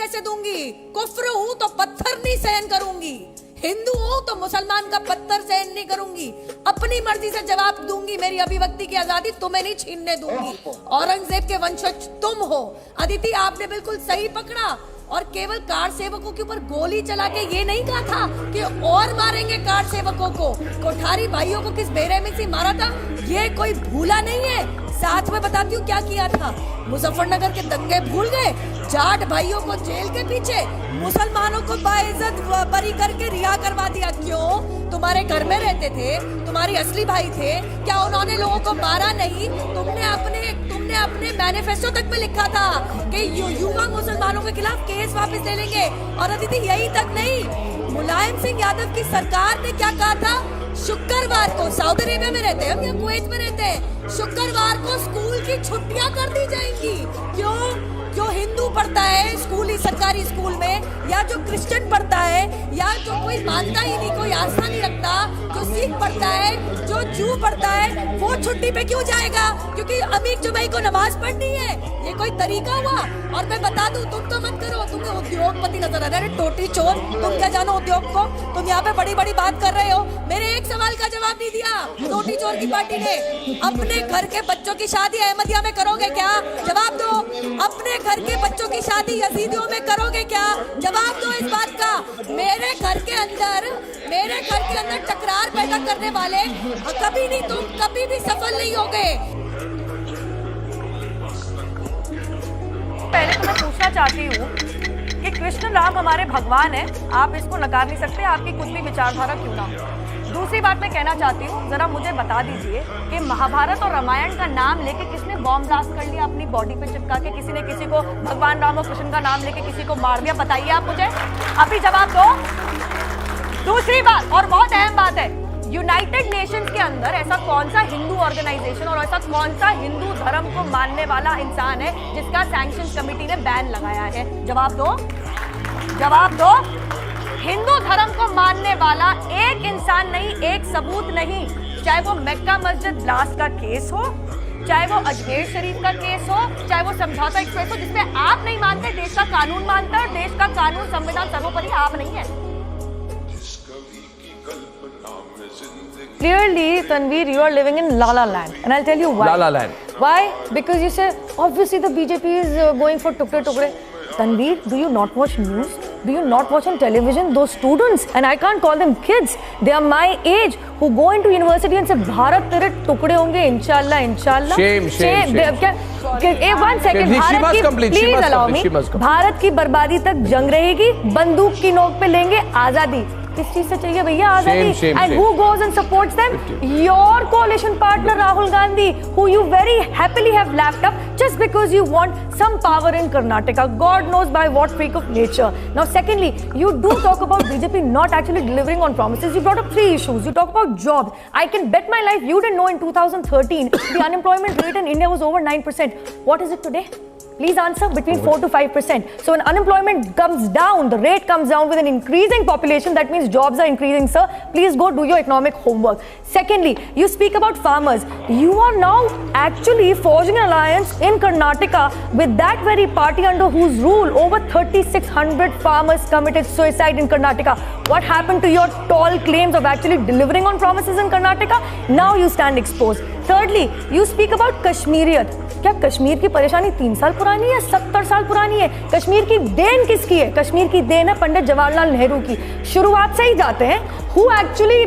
कैसे दूंगी? कुफ्र हूं तो पत्थर नहीं सहन करूंगी, हिंदू हूं तो मुसलमान का पत्थर सहन नहीं करूंगी, अपनी मर्जी से जवाब दूंगी, मेरी अभिव्यक्ति की आजादी तुम्हें नहीं छीनने दूंगी। औरंगजेब के वंशज तुम हो। अदिति, आपने बिल्कुल सही पकड़ा। और केवल कार सेवकों के ऊपर गोली चला के ये नहीं कहा था कि और मारेंगे कार सेवकों को, कोठारी भाइयों को किस बेरहमी से मारा था ये कोई भूला नहीं है। साथ में बताती हूँ क्या किया था। मुजफ्फरनगर के दंगे भूल गए, जाट भाइयों को जेल के पीछे, मुसलमानों को बाइज्जत बरी करके रिहा करवा दिया। क्यों? तुम्हारे घर में रहते थे, तुम्हारी असली भाई थे, क्या उन्होंने लोगों को मारा नहीं? तुमने अपने मैनिफेस्टो तक में लिखा था कि युवा मुसलमानों के खिलाफ केस वापस ले लेंगे। और अदिति, यही तक नहीं, मुलायम सिंह यादव की सरकार ने क्या कहा था? शुक्रवार को, सऊदी अरेबिया में रहते हैं हम या कुवैत में रहते हैं, शुक्रवार को स्कूल की छुट्टियां कर दी जाएंगी। क्यों? जो हिंदू पढ़ता है स्कूल, सरकारी स्कूल में, या जो क्रिश्चियन पढ़ता है, या जो कोई मानता ही नहीं, कोई आस्था नहीं रखता, जो सिख पढ़ता है, जो जू पढ़ता है, वो छुट्टी पे क्यों जाएगा? क्योंकि अमीर जुमाई को नमाज पढ़नी है। ये कोई तरीका हुआ? और मैं बता दूं, तुम तो मत करो, तुम्हें उद्योगपति नजर आ रहा है, टोटी चोर, तुम क्या जानो उद्योग को? तुम यहाँ पे बड़ी बड़ी बात कर रहे हो, मेरे एक सवाल का जवाब नहीं दिया टोटी चोर की पार्टी ने। अपने घर के बच्चों की शादी अहमदिया में करोगे क्या? जवाब दो। अपने घर के बच्चों की शादी यजीदियों में करोगे क्या? जवाब दो इस बात का। मेरे घर के अंदर टकरार पैदा करने वाले कभी नहीं, तुम कभी भी सफल नहीं होगे। पहले तो मैं पूछना चाहती हूँ कि कृष्ण राम हमारे भगवान हैं, आप इसको नकार नहीं सकते, आपकी कुछ भी विचारधारा क्यों ना हो। दूसरी बात मैं कहना चाहती हूँ, जरा मुझे बता दीजिए कि महाभारत और रामायण का नाम लेके किसने बॉम्ब ब्लास्ट कर लिया अपनी बॉडी पे चिपका के? किसी ने किसी को भगवान राम और कृष्ण का नाम लेके किसी को मार दिया? बताइए आप मुझे, अभी जवाब दो। दूसरी बात, और बहुत अहम बात है, यूनाइटेड नेशंस के अंदर ऐसा कौन सा हिंदू ऑर्गेनाइजेशन और ऐसा कौन सा हिंदू धर्म को मानने वाला इंसान है जिसका सैंक्शंस कमेटी ने बैन लगाया है? जवाब दो, जवाब दो। हिंदू धर्म को मानने वाला एक इंसान नहीं, एक सबूत नहीं, चाहे वो मक्का मस्जिद ब्लास्ट का केस हो, चाहे वो अजमेर शरीफ का केस हो, चाहे वो समझौता एक्सप्रेस हो, जिसमें आप नहीं मानते, देश का कानून मानता है, और देश का कानून संविधान सर्वोपरि, आप नहीं है। Clearly, Tanveer, you are living in La La Land, and I'll tell you why. La La Land. Why? Because you say obviously the BJP is going for tukre tukre. Tanveer, do you not watch news? Do you not watch on television? Those students, and I can't call them kids, they are my age, who go into university and say Bharat तेरे टुकड़े होंगे इंशाल्लाह इंशाल्लाह. Shame. One second, Bharat की, please allow me, Bharat की बर्बादी तक जंग रहेगी, बंदूक की नोक पे लेंगे आजादी। किस चीज से चाहिए भैया आजादी? And who goes and supports them? Your coalition partner Rahul Gandhi, who you very happily have lapped up just because you want some power in Karnataka. God knows by what freak of nature. Now, secondly, you do talk about BJP not actually delivering on promises. You brought up 3 issues. You talk about jobs. I can bet my life you didn't know in 2013 the unemployment rate in India was over 9%. What is it today? Please answer. Between 4 to 5%. So when unemployment comes down, the rate comes down with an increasing population, that means jobs are increasing, sir. Please go do your economic homework. Secondly, you speak about farmers. You are now actually forging an alliance in Karnataka with that very party under whose rule over 3,600 farmers committed suicide in Karnataka. What happened to your tall claims of actually delivering on promises in Karnataka? Now you stand exposed. Thirdly, you speak about Kashmiriyat. क्या कश्मीर की परेशानी 3 साल पुरानी है, 70 साल पुरानी है? कश्मीर की देन किसकी है? कश्मीर की देन है पंडित जवाहरलाल नेहरू की। शुरुआत से ही जाते हैं, who actually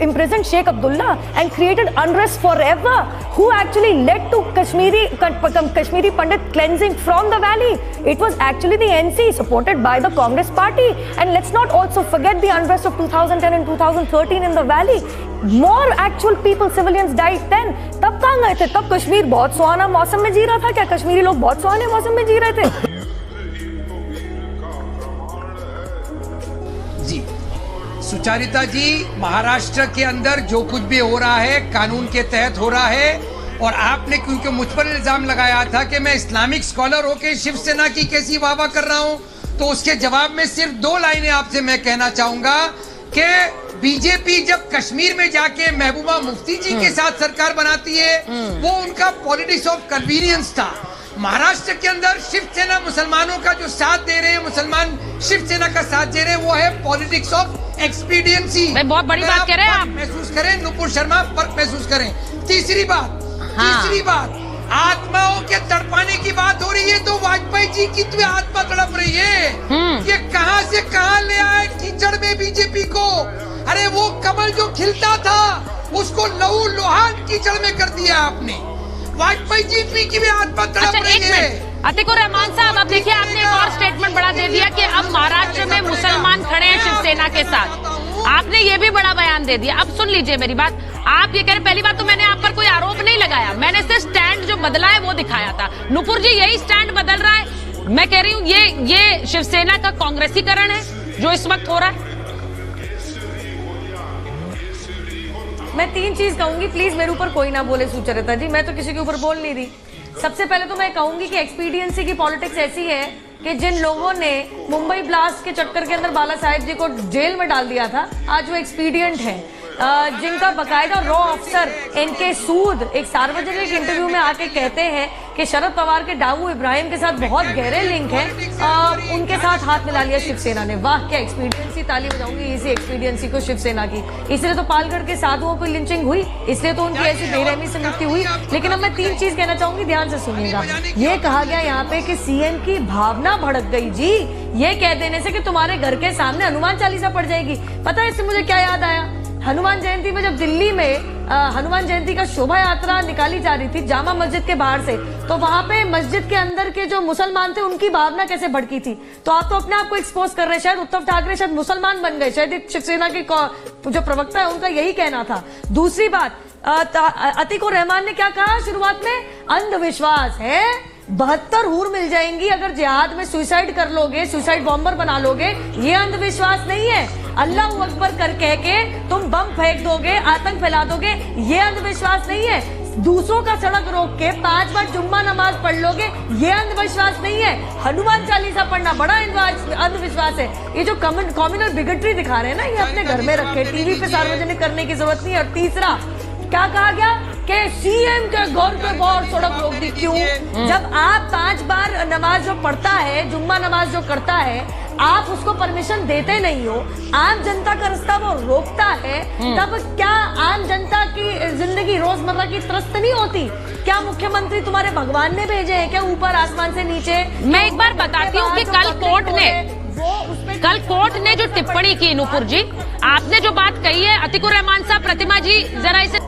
imprisoned Sheikh Abdullah and created unrest forever? Who actually led to Kashmiri Pandit cleansing from the valley? It was actually the NC supported by the Congress party. And let's not also forget the unrest of 2010 and 2013 in the valley. More actual people, civilians died then. तब कहाँ गए थे? तब कश्मीर बहुत सुहाना मौसम में जी रहा था क्या? कश्मीरी लोग बहुत सुहाने मौसम में जी रहे थे? जी सुचारिता जी, महाराष्ट्र के अंदर जो कुछ भी हो रहा है कानून के तहत हो रहा है, और आपने क्योंकि मुझ पर इल्जाम लगाया था कि मैं इस्लामिक स्कॉलर होकर शिवसेना की कैसी वाहवाह कर रहा हूं, तो उसके जवाब में सिर्फ 2 लाइनें आपसे मैं कहना चाहूंगा कि बीजेपी जब कश्मीर में जाके महबूबा मुफ्ती जी के साथ सरकार बनाती है, वो उनका पॉलिटिक्स ऑफ कन्वीनियंस था। महाराष्ट्र के अंदर शिवसेना मुसलमानों का जो साथ दे रहे हैं, मुसलमान शिवसेना का साथ दे रहे हैं, वो है पॉलिटिक्स ऑफ एक्सपीडियंसी। बहुत बड़ी बात कह रहे हैं आप। महसूस करें नुपुर शर्मा, फर्क महसूस करें। तीसरी बात, आत्माओं के तड़पाने की बात हो रही है, तो वाजपेयी जी की तो आत्मा तड़प रही है। ये कहां से कहां ले आए कीचड़ में बीजेपी को। अरे वो कमल जो खिलता था उसको लहू लुहान कीचड़ में कर दिया आपने। वाजपेयी जी की भी आत्मा तड़प रही है। अतिकुर रहमान साहब, अब देखिए आपने एक और स्टेटमेंट बड़ा दे दिया कि अब महाराष्ट्र में मुसलमान खड़े हैं शिवसेना के साथ। आपने ये भी बड़ा बयान दे दिया। अब सुन लीजिए मेरी बात, आप ये कह रहे, पहली बात तो मैंने आप पर कोई आरोप नहीं लगाया, मैंने सिर्फ स्टैंड जो बदला है वो दिखाया था। नुपुर जी यही स्टैंड बदल रहा है। मैं कह रही हूँ ये शिवसेना का कांग्रेसीकरण है जो इस वक्त हो रहा है। मैं 3 चीज कहूंगी, प्लीज मेरे ऊपर कोई ना बोले सुचरिता जी, मैं तो किसी के ऊपर बोल नहीं रही। सबसे पहले तो मैं कहूंगी कि एक्सपीडियंसी की पॉलिटिक्स ऐसी है कि जिन लोगों ने मुंबई ब्लास्ट के चक्कर के अंदर बाला साहेब जी को जेल में डाल दिया था, आज वो एक्सपीडियंट है। जिनका बकायदा रॉ अफसर इनके सूद एक सार्वजनिक इंटरव्यू में आके कहते हैं कि शरद पवार के डाकू इब्राहिम के साथ बहुत गहरे लिंक हैं, उनके साथ हाथ मिला लिया शिवसेना ने। वाह क्या एक्सपीडियंसी, ताली बजाऊंगी इसी एक्सपीडियंसी को शिवसेना की। इसलिए तो पालगढ़ के साधुओं की लिंचिंग हुई, इसलिए तो उनकी ऐसी बेरहमी से मृत्यु हुई। लेकिन अब मैं 3 चीज कहना चाहूंगी, ध्यान से सुनिएगा। ये कहा गया यहाँ पे कि सीएम की भावना भड़क गई जी, ये कह देने से कि तुम्हारे घर के सामने हनुमान चालीसा पड़ जाएगी। पता है इससे मुझे क्या याद आया? हनुमान जयंती में जब दिल्ली में हनुमान जयंती का शोभा यात्रा निकाली जा रही थी जामा मस्जिद के बाहर से, तो वहां पे मस्जिद के अंदर के जो मुसलमान थे उनकी भावना कैसे भड़की थी। तो आप तो अपने आप को एक्सपोज कर रहे हैं। शायद उद्धव ठाकरे शायद मुसलमान बन गए, शायद शिवसेना के जो प्रवक्ता है उनका यही कहना था। दूसरी बात, अतिकुर रहमान ने क्या कहा शुरुआत में? अंधविश्वास है, 72 हूर मिल जाएंगी अगर जिहाद में सुसाइड कर लोगे, सुसाइड बॉम्बर बना लोगे। ये अंधविश्वास नहीं है। अल्लाह अकबर कर कह के तुम बम फेंक दोगे, आतंक फैला दोगे, ये अंधविश्वास नहीं है। दूसरों का सड़क रोक के 5 बार जुम्मा नमाज पढ़ लोगे, ये अंधविश्वास नहीं है। हनुमान चालीसा पढ़ना बड़ा अंधविश्वास है। ये जो कम्युनल बिगटरी दिखा रहे हैं ना, ये अपने घर में रखे, टीवी पे सार्वजनिक करने की जरूरत नहीं है। और तीसरा क्या कहा गया कि सीएम के घर के बाहर सड़क रोक दी। क्यों? जब आप 5 बार नमाज जो पढ़ता है, जुम्मा नमाज जो करता है, आप उसको परमिशन देते नहीं हो, आम जनता का रास्ता वो रोकता है, तब क्या आम जनता की जिंदगी रोजमर्रा की त्रस्त नहीं होती? क्या मुख्यमंत्री तुम्हारे भगवान ने भेजे हैं क्या ऊपर आसमान से नीचे? मैं एक बार बताती हूँ कि कल कोर्ट ने जो टिप्पणी की, नुपुर जी आपने जो बात कही है, अतिकुर रहमान साहब, प्रतिमा जी जरा इसे